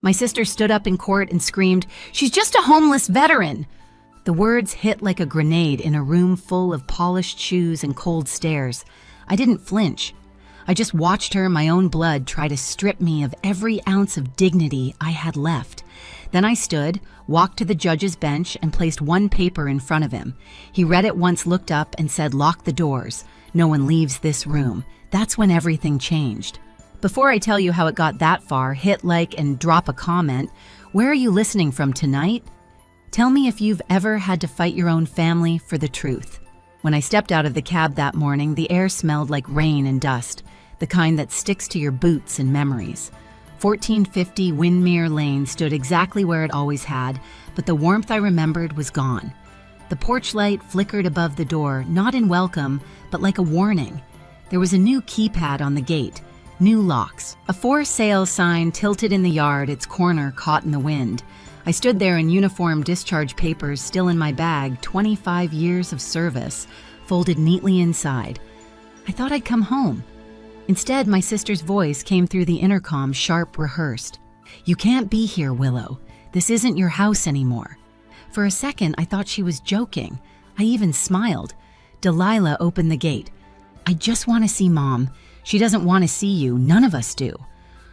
My sister stood up in court and screamed, "She's just a homeless veteran!" The words hit like a grenade in a room full of polished shoes and cold stares. I didn't flinch. I just watched her, my own blood, try to strip me of every ounce of dignity I had left. Then I stood, walked to the judge's bench, and placed one paper in front of him. He read it once, looked up, and said, "Lock the doors. No one leaves this room." That's when everything changed. Before I tell you how it got that far, hit like and drop a comment. Where are you listening from tonight? Tell me if you've ever had to fight your own family for the truth. When I stepped out of the cab that morning, the air smelled like rain and dust, the kind that sticks to your boots and memories. 1450 Windmere Lane stood exactly where it always had, but the warmth I remembered was gone. The porch light flickered above the door, not in welcome, but like a warning. There was a new keypad on the gate, new locks, a for sale sign tilted in the yard, its corner caught in the wind. I stood there in uniform discharge papers still in my bag, 25 years of service, folded neatly inside. I thought I'd come home. Instead, my sister's voice came through the intercom, sharp, rehearsed. "You can't be here, Willow. This isn't your house anymore." For a second, I thought she was joking. I even smiled. Delilah opened the gate. "I just want to see Mom. She doesn't want to see you. None of us do."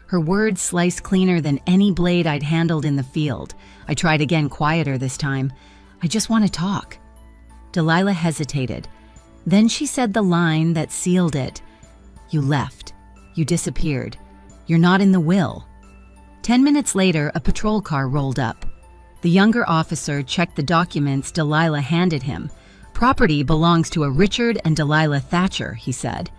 Her words sliced cleaner than any blade I'd handled in the field. I tried again, quieter this time. "I just want to talk." Delilah hesitated. Then she said the line that sealed it. "You left. You disappeared. You're not in the will." 10 minutes later, a patrol car rolled up. The younger officer checked the documents Delilah handed him. "Property belongs to a Richard and Delilah Thatcher," he said.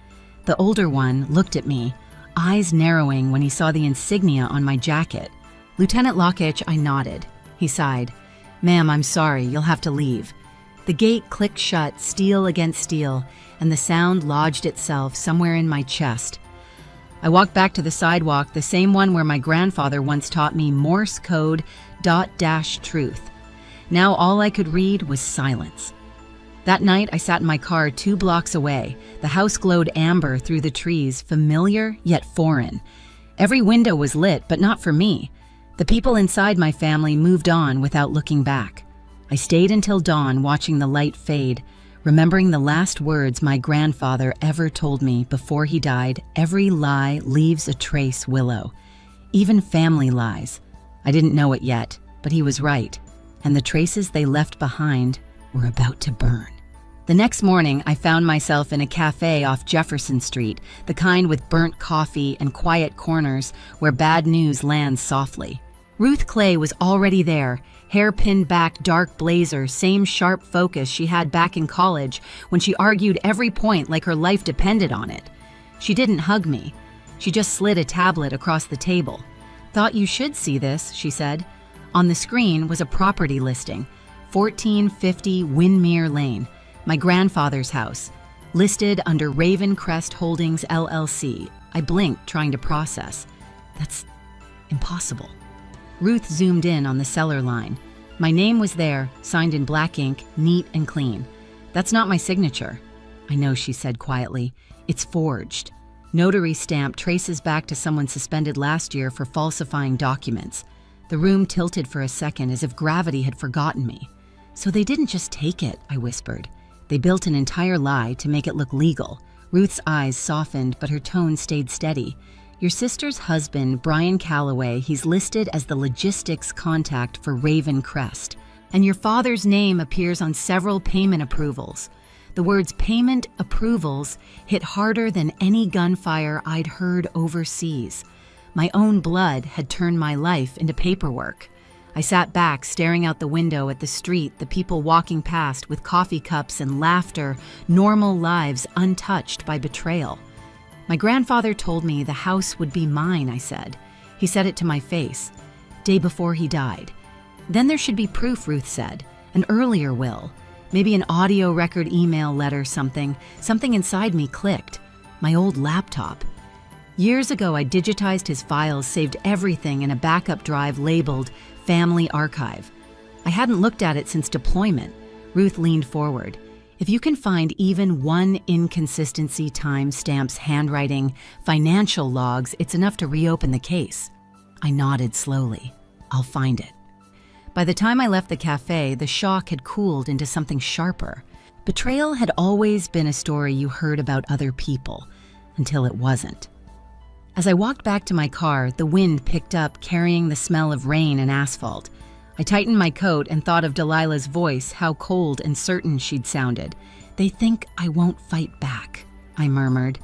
The older one looked at me, eyes narrowing when he saw the insignia on my jacket. "Lieutenant Lockitch," I nodded. He sighed. "Ma'am, I'm sorry, you'll have to leave." The gate clicked shut, steel against steel, and the sound lodged itself somewhere in my chest. I walked back to the sidewalk, the same one where my grandfather once taught me Morse code, ....truth. Now all I could read was silence. That night, I sat in my car 2 blocks away. The house glowed amber through the trees, familiar yet foreign. Every window was lit, but not for me. The people inside my family moved on without looking back. I stayed until dawn, watching the light fade, remembering the last words my grandfather ever told me before he died. "Every lie leaves a trace, Willow. Even family lies." I didn't know it yet, but he was right, and the traces they left behind were about to burn. The next morning, I found myself in a cafe off Jefferson Street, the kind with burnt coffee and quiet corners where bad news lands softly. Ruth Clay was already there, hair pinned back, dark blazer, same sharp focus she had back in college when she argued every point like her life depended on it. She didn't hug me. She just slid a tablet across the table. "Thought you should see this," she said. On the screen was a property listing, 1450 Windmere Lane, my grandfather's house, listed under Raven Crest Holdings, LLC. I blinked, trying to process. That's impossible. Ruth zoomed in on the seller line. My name was there, signed in black ink, neat and clean. "That's not my signature." "I know," she said quietly. "It's forged. Notary stamp traces back to someone suspended last year for falsifying documents." The room tilted for a second, as if gravity had forgotten me. "So they didn't just take it," I whispered. "They built an entire lie to make it look legal." Ruth's eyes softened, but her tone stayed steady. "Your sister's husband, Brian Calloway, he's listed as the logistics contact for Raven Crest. And your father's name appears on several payment approvals." The words "payment approvals" hit harder than any gunfire I'd heard overseas. My own blood had turned my life into paperwork. I sat back, staring out the window at the street, the people walking past with coffee cups and laughter, normal lives untouched by betrayal. "My grandfather told me the house would be mine," I said. He said it to my face, day before he died. "Then there should be proof," Ruth said. "An earlier will. Maybe an audio record, email, letter, something." Something inside me clicked. My old laptop. Years ago, I digitized his files, saved everything in a backup drive labeled Family Archive. I hadn't looked at it since deployment. Ruth leaned forward. "If you can find even one inconsistency, time stamps, handwriting, financial logs, it's enough to reopen the case." I nodded slowly. I'll find it. By the time I left the cafe, the shock had cooled into something sharper. Betrayal had always been a story you heard about other people, until it wasn't. As I walked back to my car, the wind picked up, carrying the smell of rain and asphalt. I tightened my coat and thought of Delilah's voice, how cold and certain she'd sounded. "They think I won't fight back," I murmured.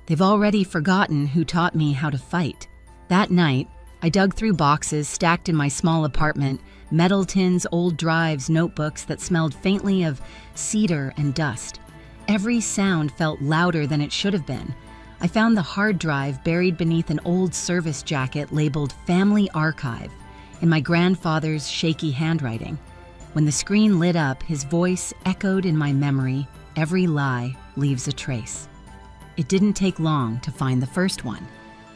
"They've already forgotten who taught me how to fight." That night, I dug through boxes stacked in my small apartment, metal tins, old drives, notebooks that smelled faintly of cedar and dust. Every sound felt louder than it should have been. I found the hard drive buried beneath an old service jacket labeled Family Archive in my grandfather's shaky handwriting. When the screen lit up, his voice echoed in my memory, "Every lie leaves a trace." It didn't take long to find the first one.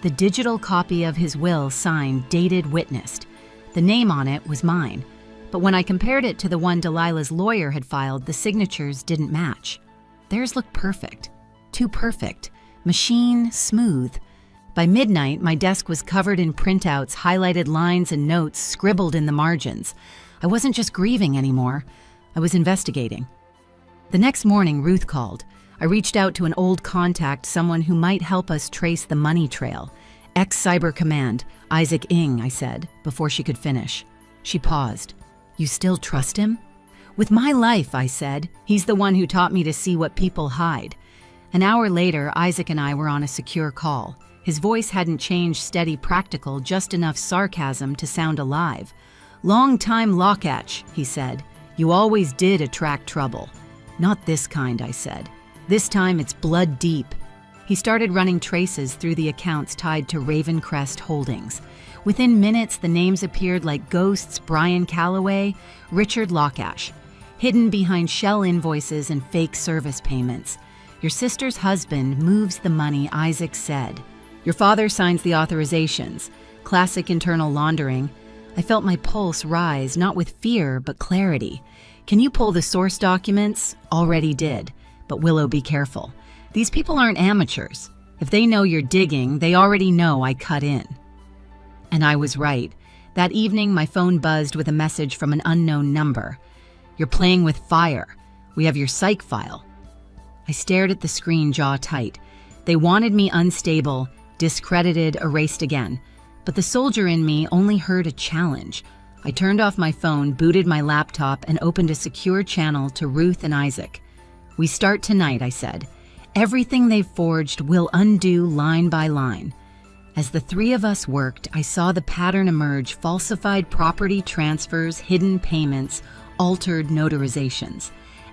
The digital copy of his will, signed, dated, witnessed. The name on it was mine, but when I compared it to the one Delilah's lawyer had filed, the signatures didn't match. Theirs looked perfect. Too perfect. Machine smooth. By midnight, my desk was covered in printouts, highlighted lines and notes scribbled in the margins. I wasn't just grieving anymore. I was investigating. The next morning, Ruth called. I reached out to an old contact, someone who might help us trace the money trail. Ex-Cyber Command, Isaac Ng, I said, before she could finish. She paused. "You still trust him?" "With my life," I said. "He's the one who taught me to see what people hide." An hour later, Isaac and I were on a secure call. His voice hadn't changed, steady, practical, just enough sarcasm to sound alive. "Long time Lockatch," he said. "You always did attract trouble." "Not this kind," I said. "This time it's blood deep." He started running traces through the accounts tied to Ravencrest Holdings. Within minutes, the names appeared like ghosts: Brian Calloway, Richard Lockatch, hidden behind shell invoices and fake service payments. "Your sister's husband moves the money," Isaac said. "Your father signs the authorizations." Classic internal laundering. I felt my pulse rise, not with fear, but clarity. "Can you pull the source documents?" "Already did. But Willow, be careful. These people aren't amateurs. If they know you're digging, they already know I cut in." And I was right. That evening, my phone buzzed with a message from an unknown number. "You're playing with fire. We have your psych file." I stared at the screen, jaw tight. They wanted me unstable, discredited, erased again. But the soldier in me only heard a challenge. I turned off my phone, booted my laptop, and opened a secure channel to Ruth and Isaac. "We start tonight," I said. "Everything they've forged will undo line by line." As the three of us worked, I saw the pattern emerge: falsified property transfers, hidden payments, altered notarizations.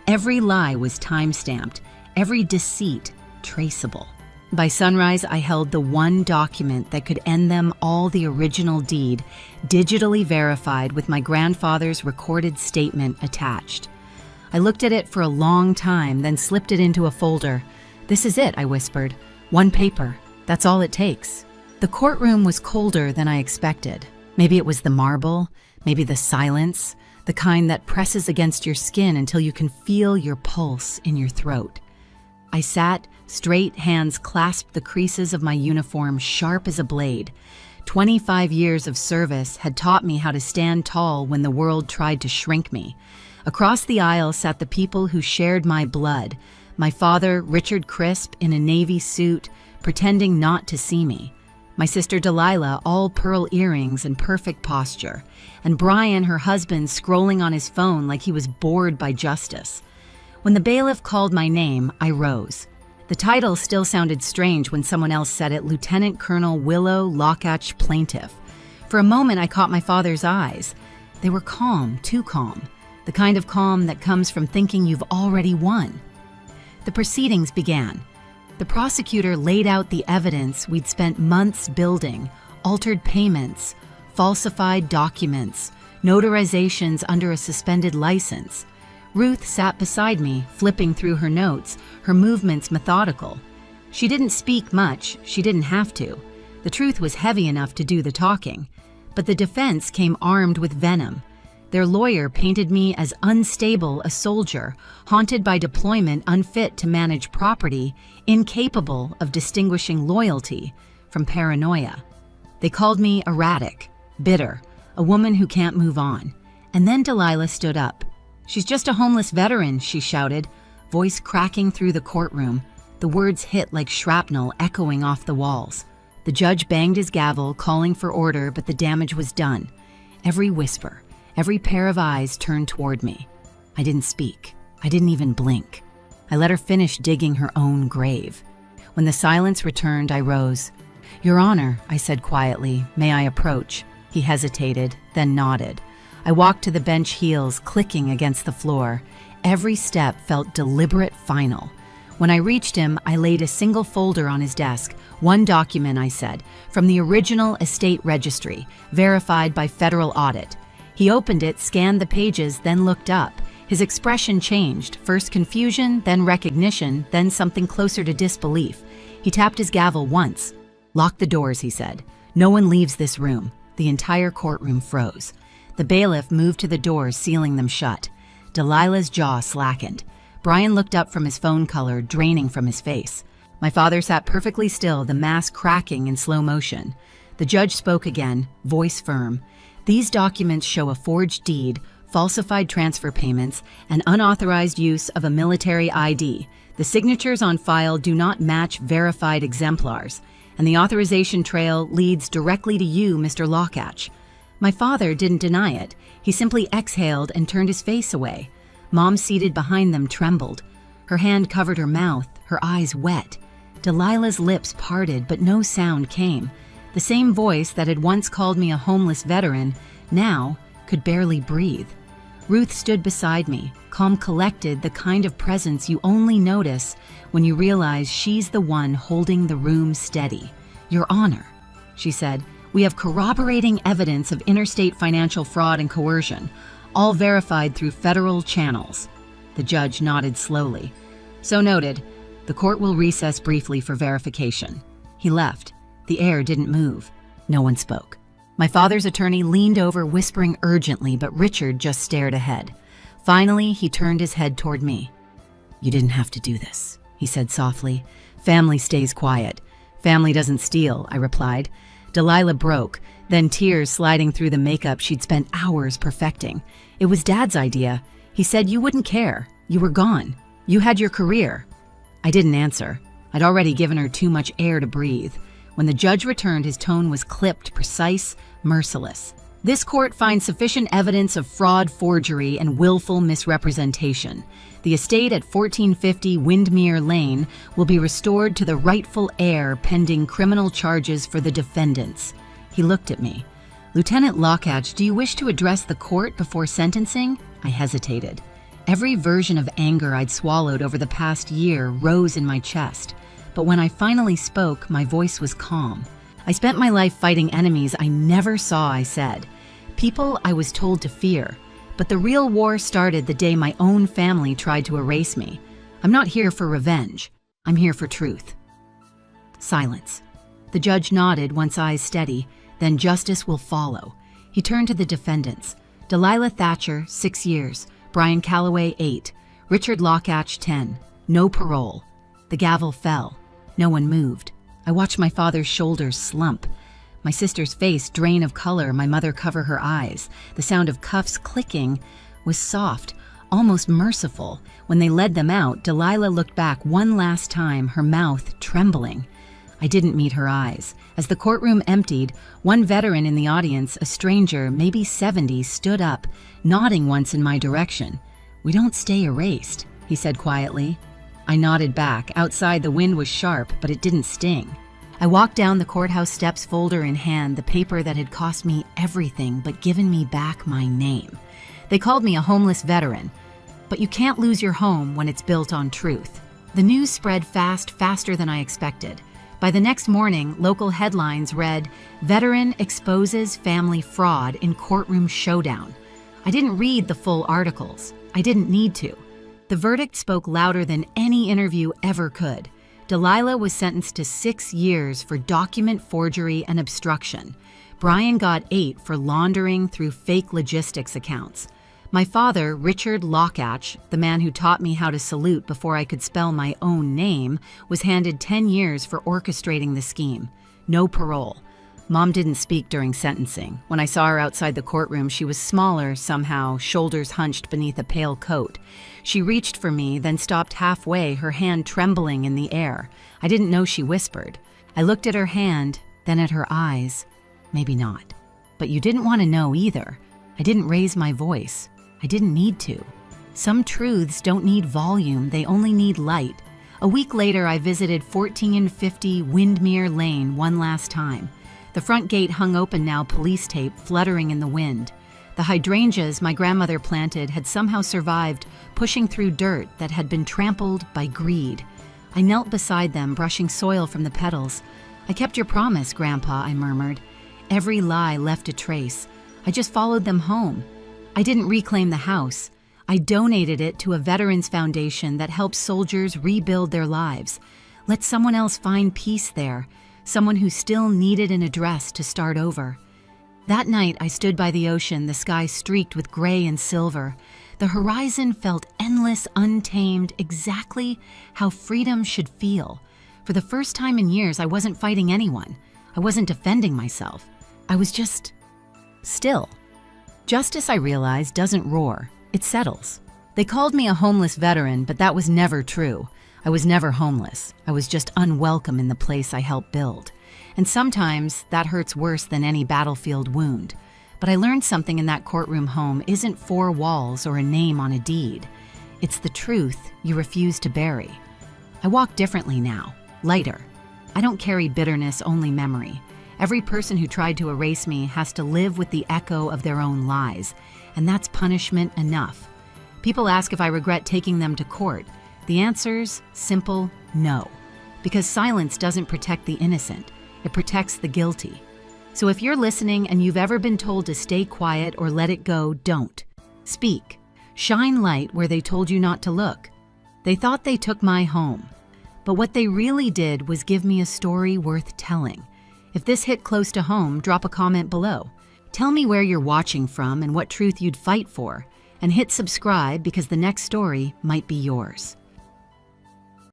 Every lie was time-stamped, every deceit traceable. By sunrise, I held the one document that could end them all: the original deed, digitally verified with my grandfather's recorded statement attached. I looked at it for a long time, then slipped it into a folder. "This is it," I whispered. "One paper. That's all it takes." The courtroom was colder than I expected. Maybe it was the marble, maybe the silence, the kind that presses against your skin until you can feel your pulse in your throat. I sat, straight, hands clasped the creases of my uniform, sharp as a blade. 25 years of service had taught me how to stand tall when the world tried to shrink me. Across the aisle sat the people who shared my blood. My father, Richard Crisp, in a navy suit, pretending not to see me. My sister Delilah, all pearl earrings and perfect posture. And Brian, her husband, scrolling on his phone like he was bored by justice. When the bailiff called my name, I rose. The title still sounded strange when someone else said it: Lieutenant Colonel Willow Lockatch, Plaintiff. For a moment, I caught my father's eyes. They were calm, too calm. The kind of calm that comes from thinking you've already won. The proceedings began. The prosecutor laid out the evidence we'd spent months building: altered payments, falsified documents, notarizations under a suspended license. Ruth sat beside me, flipping through her notes, her movements methodical. She didn't speak much. She didn't have to. The truth was heavy enough to do the talking. But the defense came armed with venom. Their lawyer painted me as unstable, a soldier, haunted by deployment, unfit to manage property, incapable of distinguishing loyalty from paranoia. They called me erratic, bitter, a woman who can't move on. And then Delilah stood up. "She's just a homeless veteran," she shouted, voice cracking through the courtroom. The words hit like shrapnel echoing off the walls. The judge banged his gavel, calling for order, but the damage was done. Every whisper, every pair of eyes turned toward me. I didn't speak. I didn't even blink. I let her finish digging her own grave. When the silence returned, I rose. "Your Honor," I said quietly, "may I approach?" He hesitated, then nodded. I walked to the bench, heels clicking against the floor. Every step felt deliberate, final. When I reached him, I laid a single folder on his desk. "One document," I said, "from the original estate registry, verified by federal audit." He opened it, scanned the pages, then looked up. His expression changed, first confusion, then recognition, then something closer to disbelief. He tapped his gavel once. "Lock the doors," he said. "No one leaves this room." The entire courtroom froze. The bailiff moved to the doors, sealing them shut. Delilah's jaw slackened. Brian looked up from his phone, color draining from his face. My father sat perfectly still, the mask cracking in slow motion. The judge spoke again, voice firm. "These documents show a forged deed, falsified transfer payments, and unauthorized use of a military ID. The signatures on file do not match verified exemplars, and the authorization trail leads directly to you, Mr. Lockatch." My father didn't deny it. He simply exhaled and turned his face away. Mom, seated behind them, trembled. Her hand covered her mouth, her eyes wet. Delilah's lips parted, but no sound came. The same voice that had once called me a homeless veteran now could barely breathe. Ruth stood beside me, calm, collected, the kind of presence you only notice when you realize she's the one holding the room steady. "Your Honor," she said, "we have corroborating evidence of interstate financial fraud and coercion, all verified through federal channels." The judge nodded slowly. "So noted. The court will recess briefly for verification." He left. The air didn't move. No one spoke. My father's attorney leaned over, whispering urgently, but Richard just stared ahead. Finally, he turned his head toward me. "You didn't have to do this," he said softly. "Family stays quiet." "Family doesn't steal," I replied. Delilah broke, then tears sliding through the makeup she'd spent hours perfecting. "It was Dad's idea. He said you wouldn't care. You were gone. You had your career." I didn't answer. I'd already given her too much air to breathe. When the judge returned, his tone was clipped, precise, merciless. "This court finds sufficient evidence of fraud, forgery, and willful misrepresentation. The estate at 1450 Windmere Lane will be restored to the rightful heir pending criminal charges for the defendants." He looked at me. "Lieutenant Lockatch, do you wish to address the court before sentencing?" I hesitated. Every version of anger I'd swallowed over the past year rose in my chest. But when I finally spoke, my voice was calm. "I spent my life fighting enemies I never saw," I said. "People I was told to fear. But the real war started the day my own family tried to erase me. I'm not here for revenge. I'm here for truth." Silence. The judge nodded, once eyes steady. "Then justice will follow." He turned to the defendants. Delilah Thatcher, 6 years. Brian Calloway, 8. Richard Lockatch, 10. No parole. The gavel fell. No one moved. I watched my father's shoulders slump. My sister's face drain of color, my mother cover her eyes. The sound of cuffs clicking was soft, almost merciful. When they led them out, Delilah looked back one last time, her mouth trembling. I didn't meet her eyes. As the courtroom emptied, one veteran in the audience, a stranger, maybe 70, stood up, nodding once in my direction. "We don't stay erased," he said quietly. I nodded back. Outside, the wind was sharp, but it didn't sting. I walked down the courthouse steps, folder in hand, the paper that had cost me everything but given me back my name. They called me a homeless veteran, but you can't lose your home when it's built on truth. The news spread fast, faster than I expected. By the next morning, local headlines read, "Veteran exposes family fraud in courtroom showdown." I didn't read the full articles. I didn't need to. The verdict spoke louder than any interview ever could. Delilah was sentenced to 6 years for document forgery and obstruction. Brian got 8 for laundering through fake logistics accounts. My father, Richard Lockatch, the man who taught me how to salute before I could spell my own name, was handed 10 years for orchestrating the scheme. No parole. Mom didn't speak during sentencing. When I saw her outside the courtroom, she was smaller somehow, shoulders hunched beneath a pale coat. She reached for me, then stopped halfway, her hand trembling in the air. I didn't know she whispered. I looked at her hand, then at her eyes. Maybe not. But you didn't want to know either. I didn't raise my voice. I didn't need to. Some truths don't need volume, they only need light. A week later, I visited 1450 Windmere Lane one last time. The front gate hung open now, police tape fluttering in the wind. The hydrangeas my grandmother planted had somehow survived, pushing through dirt that had been trampled by greed. I knelt beside them, brushing soil from the petals. "I kept your promise, Grandpa," I murmured. Every lie left a trace. I just followed them home. I didn't reclaim the house. I donated it to a veterans foundation that helps soldiers rebuild their lives. Let someone else find peace there, someone who still needed an address to start over. That night, I stood by the ocean, the sky streaked with gray and silver. The horizon felt endless, untamed, exactly how freedom should feel. For the first time in years, I wasn't fighting anyone. I wasn't defending myself. I was just still. Justice, I realized, doesn't roar. It settles. They called me a homeless veteran, but that was never true. I was never homeless. I was just unwelcome in the place I helped build. And sometimes that hurts worse than any battlefield wound. But I learned something in that courtroom home isn't 4 walls or a name on a deed. It's the truth you refuse to bury. I walk differently now, lighter. I don't carry bitterness, only memory. Every person who tried to erase me has to live with the echo of their own lies, and that's punishment enough. People ask if I regret taking them to court. The answer's simple no, because silence doesn't protect the innocent, it protects the guilty. So if you're listening and you've ever been told to stay quiet or let it go, don't. Speak. Shine light where they told you not to look. They thought they took my home, but what they really did was give me a story worth telling. If this hit close to home, drop a comment below. Tell me where you're watching from and what truth you'd fight for, and hit subscribe because the next story might be yours.